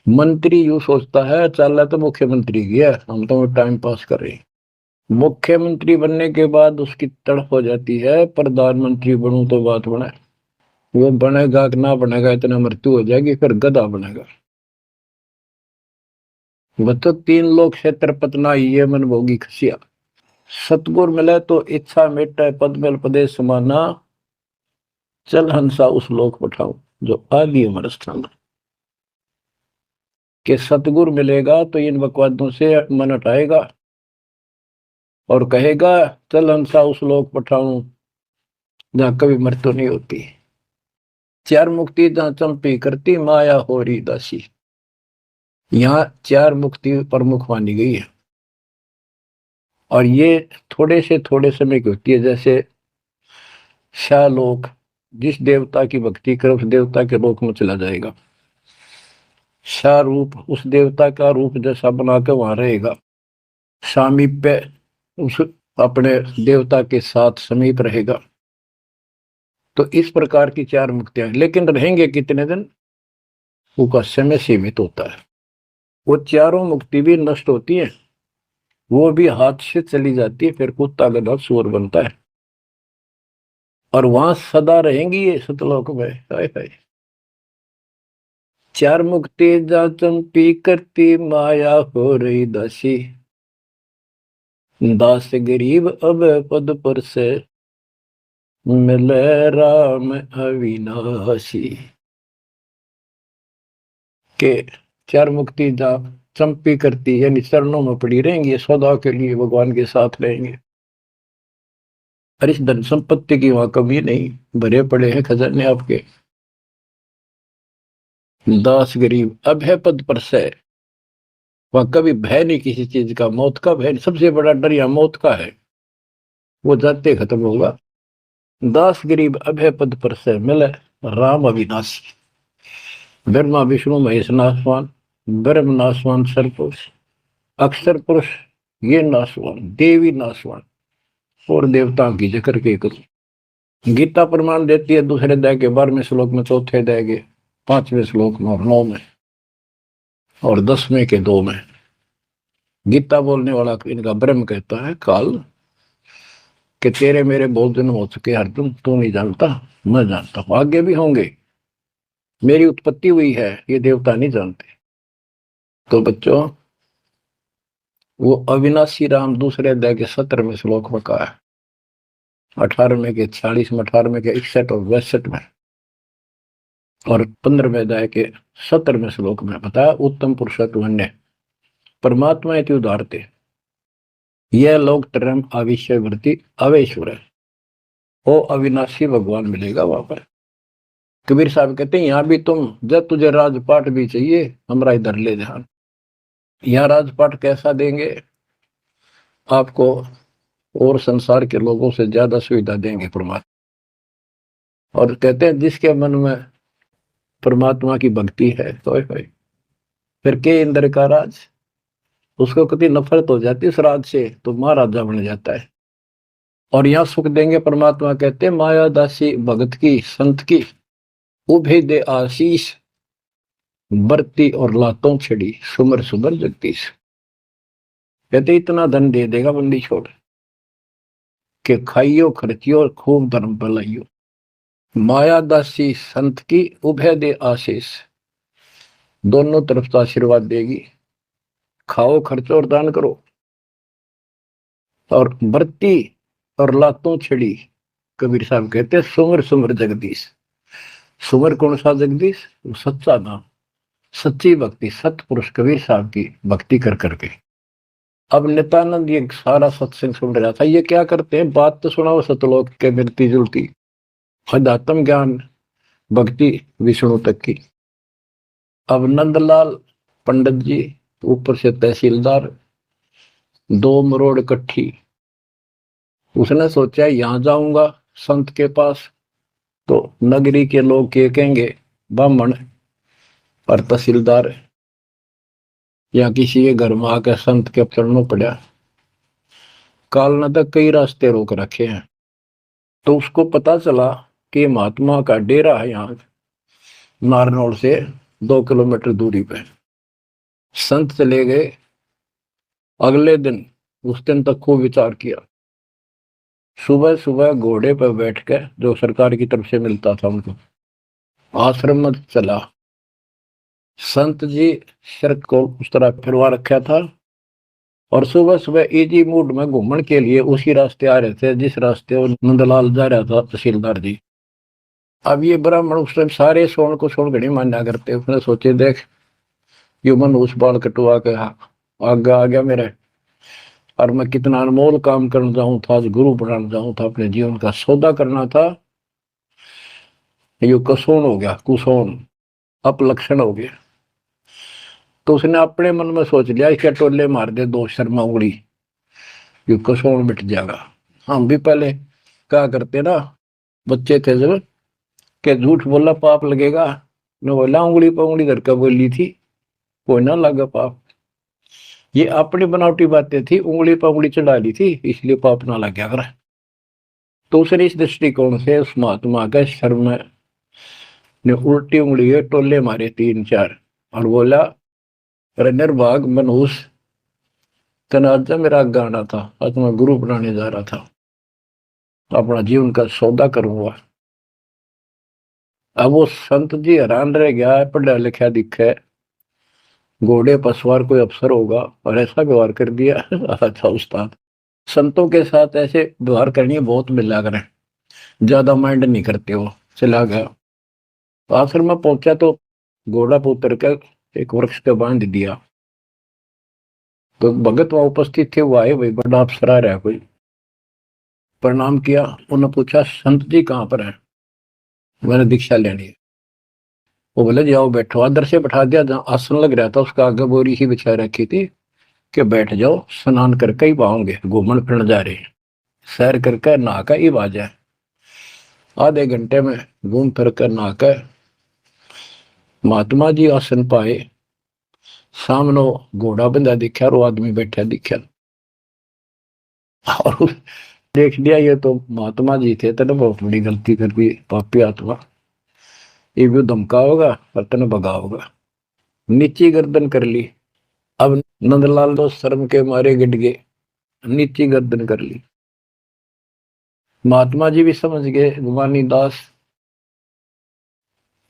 मंत्री यूं सोचता है चल तो मुख्यमंत्री गया, हम तो टाइम पास कर रहे हैं। मुख्यमंत्री बनने के बाद उसकी तड़प हो जाती है प्रधानमंत्री बनूं तो बात बने। वो बनेगा कि ना बनेगा, इतना मृत्यु हो जाएगी, फिर गधा बनेगा। बच्चों तीन लोग से तरपतना ये मन भोगी खसिया। सतगुर मिले तो इच्छा मिटे, पद मिल पदेश समाना, चल हंसा उस लोक पठाओ जो आदि अमर स्थान। कि सतगुर मिलेगा तो इन बकवादों से मन हटाएगा और कहेगा चल हंसा उस लोक पठाऊं जहां कभी मृत्यु नहीं होती। चार मुक्ति जहां चंपी करती, माया होरी दासी। यहाँ चार मुक्ति प्रमुख मानी गई है और ये थोड़े समय की होती है। जैसे शालोक, जिस देवता की भक्ति करे उस देवता के लोक में चला जाएगा। शाह रूप, उस देवता का रूप जैसा बना के वहां रहेगा। सामीप्य, उस अपने देवता के साथ समीप रहेगा। तो इस प्रकार की चार मुक्तियां, लेकिन रहेंगे कितने दिन, उसका समय सीमित होता है। वो चारों मुक्ति भी नष्ट होती है, वो भी हाथ से चली जाती है, फिर कुत्ता गधा सुअर बनता है और वहां सदा रहेंगी ये सतलोक में। हाय हाय। चार मुक्ति जा चंपी करती, माया हो रही दासी, दास गरीब अब पद पर से, मिले राम अविनाशी। के चार मुक्ति जा चंपी करती, यानी चरणों में पड़ी रहेंगी, सदा के लिए भगवान के साथ रहेंगे। और इस धन संपत्ति की वहां कमी नहीं, भरे पड़े हैं खजाने आपके। दास गरीब अब है पद पर से, वहां कभी भय नहीं किसी चीज का, मौत का भय नहीं। सबसे बड़ा डर यहाँ मौत का है, वो जाते खत्म होगा। दास गरीब अब है पद पर से, मिले राम अविनाशी। ब्रह्मा विष्णु महेश नासवान, ब्रह्म नासवान सरपुरुष, अक्षर पुरुष ये नासवान, देवी नासवान और देवताओं की जिक्र के करूं। गीता प्रमाण देती है दूसरे अध्याय के 12वें श्लोक में, चौथे अध्याय के 5वें श्लोक में और 9 में और 10वें के 2 में। गीता बोलने वाला इनका ब्रह्म कहता है काल कि तेरे मेरे बहुत जन्म हो चुके हर तू नहीं जानता, मैं जानता हूं, आगे भी होंगे। मेरी उत्पत्ति हुई है, ये देवता नहीं जानते। तो बच्चों वो अविनाशी राम दूसरे अध्याय के 17वें श्लोक में कहा है, 18वें के 46 में, 18वें के 61 और 62 में और 15वें अध्याय के 17वें श्लोक में बताया। उत्तम पुरुषत्व परमात्मा इति उदारते, यह लोग तरम अविश्य वृत्ति अवेश्वर है। वो अविनाशी भगवान मिलेगा वहां पर। कबीर साहब कहते हैं यहाँ भी तुम, जब तुझे राजपाट भी चाहिए हमारा इधर ले ध्यान। यहाँ राजपाट कैसा देंगे, आपको और संसार के लोगों से ज्यादा सुविधा देंगे परमात्मा। और कहते हैं जिसके मन में परमात्मा की भक्ति है तो फिर के इंद्र का राज, उसको कभी नफरत हो जाती इस राज से तो महाराजा बन जाता है। और यहाँ सुख देंगे परमात्मा, कहते हैं माया दासी भगत की संत की उभे दे आशीष, बरती और लातों छिड़ी सुमर सुमर जगदीश। कहते इतना धन दे देगा बंदी छोड़ के खाइयो खर्चियो और खूब धर्म भलाइयो। माया दासी संत की उभय दे आशीष, दोनों तरफ से आशीर्वाद देगी। खाओ खर्चो और दान करो। और बरती और लातों छिड़ी, कबीर साहब कहते हैं सुमर सुमर जगदीश। सुमर कौन सा जगदीश? सच्चा नाम, सच्ची भक्ति, सतपुरुष कबीर साहब की भक्ति कर करके। अब नित्यानंद ये सारा सत्संग सुन रहा था। ये क्या करते हैं, बात तो सुनाओ सतलोक के मिलती जुलती, अध्यात्म ज्ञान भक्ति विष्णु तक की। अब नंदलाल पंडित जी ऊपर से तहसीलदार, 2 मरोड़ इकट्ठी। उसने सोचा यहां जाऊंगा संत के पास तो नगरी के लोग क्या कहेंगे, ब्राह्मण और तहसीलदार या किसी के घर में आकर संत के चरणों पड़ा। काल ने तक कई रास्ते रोक रखे हैं। तो उसको पता चला कि महात्मा का डेरा है यहाँ नारनौल से 2 किलोमीटर दूरी पे। संत चले गए। अगले दिन, उस दिन तक खूब विचार किया। सुबह सुबह घोड़े पर बैठकर, जो सरकार की तरफ से मिलता था उनको, आश्रम में चला। संत जी सर को उस तरह फिरवा रखा था और सुबह सुबह इजी मूड में घूमने के लिए उसी रास्ते आ रहे थे जिस रास्ते वो नंदलाल जा रहा था तहसीलदार जी। अब ये ब्राह्मण उस टाइम सारे सोन को सोन घड़ी मान्या करते। उसने सोचे देख यो मन उस बाल कटवा के आगे आ गया मेरे, और मैं कितना अनमोल काम करना चाहूँ था, आज गुरु बनाना चाहूँ था, अपने जीवन का सौदा करना था, यो कसोन हो गया, कुसोन अपलक्षण हो गया। तो उसने अपने मन में सोच लिया इसके टोले मार दे 2 शर्मा उंगली, यो कसोन मिट जाएगा। हम भी पहले क्या करते ना, बच्चे थे जब, के झूठ बोला पाप लगेगा, न बोला उंगली पर उंगली धर कर बोली थी, कोई ना लगा पाप। ये अपनी बनावटी बातें थी, उंगली पर उंगली चढ़ा ली थी इसलिए पाप ना लग गया कर। तो उसने इस दृष्टिकोण से उस महात्मा के सर में ने उल्टी उंगली है टोले मारे 3-4 और बोला, अरे निर्भाग मनहूस, तनाजा मेरा गाना था, आज मैं गुरु बनाने जा रहा था, अपना जीवन का सौदा करूंगा। अब वो संत जी हैरान रह गया, पढ़ा लिखा दिखे, घोड़े पर सवार कोई अफसर होगा और ऐसा व्यवहार कर दिया। अच्छा उस्ताद, संतों के साथ ऐसे व्यवहार करनी बहुत मिला करें, ज्यादा माइंड नहीं करते हो। चला गया। आखिर में पहुंचा तो घोड़ा पर उतर कर एक वृक्ष का बांध दिया। तो भगत वहां उपस्थित थे, वो आए, भाई बड़ा अफसर आ रहा है कोई। प्रणाम किया। उन्होंने पूछा संत जी कहाँ पर है? मैंने दीक्षा लेनी है। वो बोले जाओ बैठो। आदर से बैठा दिया, जहाँ आसन लग रहा था उसका आगे बोरी ही बिछा रखी थी कि बैठ जाओ, स्नान करके ही पाओगे, घूमन फिरन जा रहे हैं, सैर करके नहा कर ही आ जाए। आधे घंटे में घूम फिर कर नहा कर महात्मा जी आसन पाए। सामने घोड़ा बंधा दिखा और वो आदमी बैठा दिखा और देख लिया ये तो महात्मा जी थे, तेने बहुत बड़ी गलती कर दी पापी आत्मा, ये भी धमका होगा और तेने भगा होगा। नीची गर्दन कर ली। अब नंदलाल तो शर्म के मारे गिर गए, नीची गर्दन कर ली। महात्मा जी भी समझ गए गुमानी दास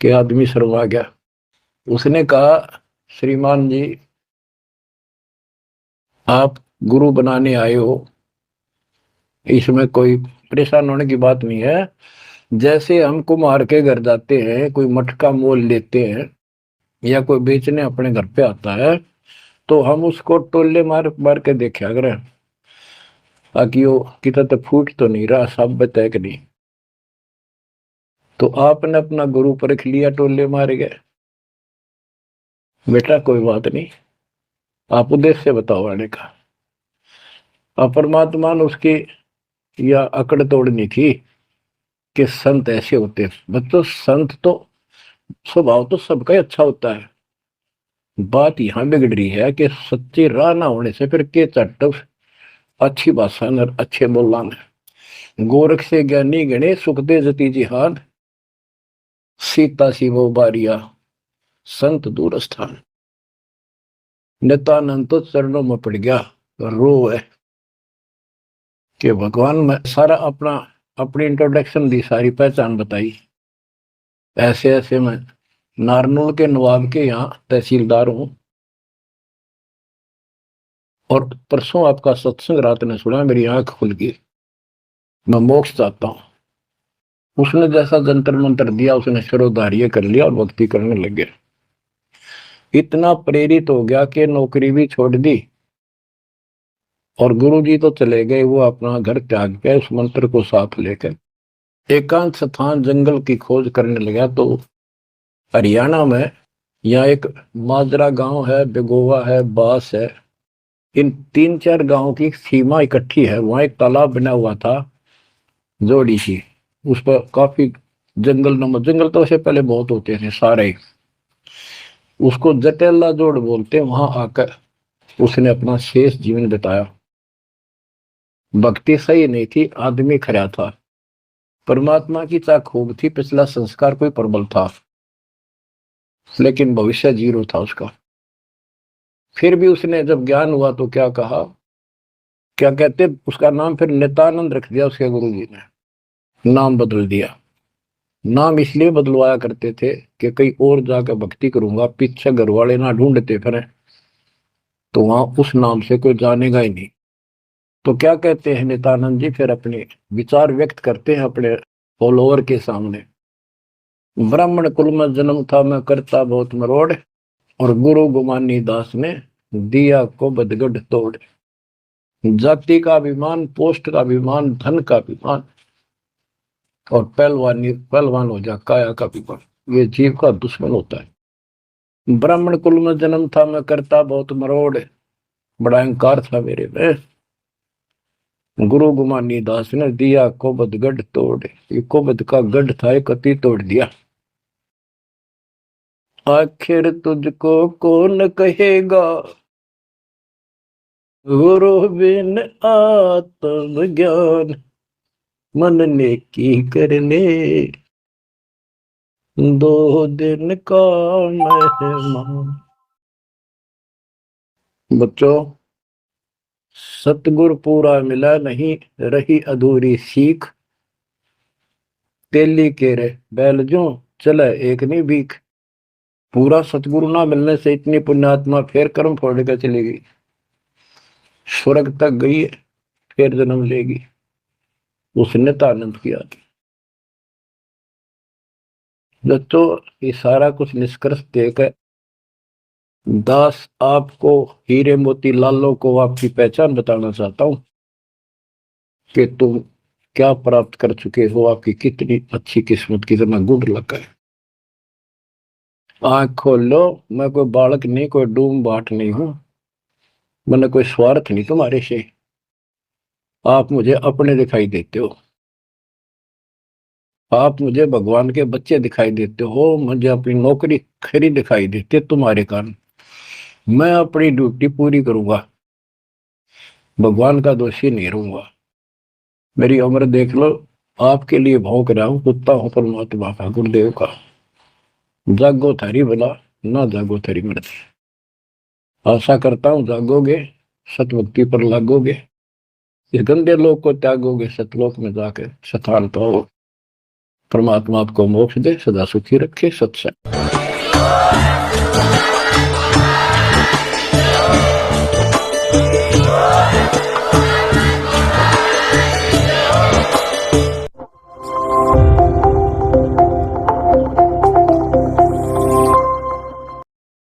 के आदमी शर्मा गया। उसने कहा श्रीमान जी आप गुरु बनाने आए हो, इसमें कोई परेशान होने की बात नहीं है। जैसे हम कुम्हार के घर जाते हैं, कोई मटका मोल लेते हैं या कोई बेचने अपने घर पे आता है तो हम उसको टोले मार मार के देखा करें ताकि वो कितना तो फूट तो नहीं रहा, सब बताए कि नहीं। तो आपने अपना गुरु परख लिया, टोले मार गए। बेटा कोई बात नहीं, आप उद्देश्य बताओ आने का। और परमात्मा ने उसकी या अकड़ तोड़नी थी कि संत ऐसे होते हैं। बच्चों, संत तो स्वभाव तो सबका ही अच्छा होता है। बात यहां बिगड़ रही है कि सच्ची राह ना होने से फिर के चट अच्छी भाषा न अच्छे बोलना न। गोरख से ज्ञानी गणे सुख दे जती जिहाद, सीता सी वो बारिया संत दूर स्थान। नित्यानंद तो चरणों में पड़ गया, रो है कि भगवान में सारा अपना अपनी इंट्रोडक्शन दी, सारी पहचान बताई। ऐसे ऐसे मैं नारनौल के नवाब के यहाँ तहसीलदार हूं और परसों आपका सत्संग रात ने सुना, मेरी आंख खुल गई। मैं मोक्ष चाहता हूं। उसने जैसा जंतर मंत्र दिया उसने शिरोधार्य कर लिया और भक्ति करने लग गया। इतना प्रेरित हो गया कि नौकरी भी छोड़ दी और गुरुजी तो चले गए, वो अपना घर त्याग के उस मंत्र को साथ लेकर एकांत स्थान जंगल की खोज करने लगा। तो हरियाणा में यहाँ एक माजरा गांव है, बेगोवा है, बास है, इन 3-4 गांवों की सीमा इकट्ठी है। वहां एक तालाब बना हुआ था, जोड़ी सी, उस पर काफी जंगल नमक, जंगल तो वैसे पहले बहुत होते थे सारे, उसको जटेला जोड़ बोलते। वहां आकर उसने अपना शेष जीवन बिताया। भक्ति सही नहीं थी, आदमी खरा था, परमात्मा की चाह खूब थी, पिछला संस्कार कोई प्रबल था, लेकिन भविष्य जीरो था उसका। फिर भी उसने जब ज्ञान हुआ तो क्या कहा, क्या कहते, उसका नाम फिर नित्यानंद रख दिया उसके गुरु जी ने, नाम बदल दिया। नाम इसलिए बदलवाया करते थे कि कहीं और जाकर भक्ति करूंगा, पीछे घर वाले ना ढूंढते फिर तो वहां उस नाम से कोई जानेगा ही नहीं। तो क्या कहते हैं नित्यानंद जी, फिर अपने विचार व्यक्त करते हैं अपने फॉलोअर के सामने। ब्राह्मण कुल में जन्म था मैं करता बहुत मरोड़, और गुरु गुमानी दास ने दिया को बदगढ़ तोड़। जाति का अभिमान, पोस्ट का अभिमान, धन का अभिमान और पहलवान हो जा काया का अभिमान, ये जीव का दुश्मन होता है। ब्राह्मण कुल में जन्म था मैं करता बहुत मरोड़, बड़ा अहंकार था मेरे में, गुरु गुमानी दास ने दिया कोबद गढ़ तोड़। ये कोबद का गढ़ था, एक कति तोड़ दिया। आखिर तुझको कौन कहेगा गुरु बिन आत्म ज्ञान, मन ने की करने 2 दिन का मेहमान। बच्चों, सतगुरु पूरा मिला नहीं, रही अधूरी सीख, तेली के रे बैल जो चले एक नहीं भीख। पूरा सतगुरु ना मिलने से इतनी पुण्यात्मा फिर कर्म फोड़ कर चली गई, स्वर्ग तक गई, फिर जन्म लेगी। उसने तो आनंद किया। दोस्तों, ये सारा कुछ निष्कर्ष देकर दास आपको, हीरे मोती लालों को आपकी पहचान बताना चाहता हूं कि तुम क्या प्राप्त कर चुके हो, आपकी कितनी अच्छी किस्मत, कितना गुड लक है। आंख खोल लो, मैं कोई बालक नहीं, कोई डूम बाट नहीं हूं, मैंने कोई स्वार्थ नहीं तुम्हारे से। आप मुझे अपने दिखाई देते हो, आप मुझे भगवान के बच्चे दिखाई देते हो, मुझे अपनी नौकरी खरी दिखाई देती है तुम्हारे कारण। मैं अपनी ड्यूटी पूरी करूंगा, भगवान का दोषी नहीं रहूंगा। मेरी उम्र देख लो, आपके लिए भौंक रहा हूं, कुत्ता हूं परमात्मा का, गुरुदेव का। जागो थारी भला, ना जागो थारी मर्जी। आशा करता हूं जागोगे, सतभक्ति पर लागोगे, इस गंदे लोक को त्यागोगे, सतलोक में जाके स्थान पाओ। परमात्मा आपको मोक्ष दे, सदा सुखी रखे। सत्संग।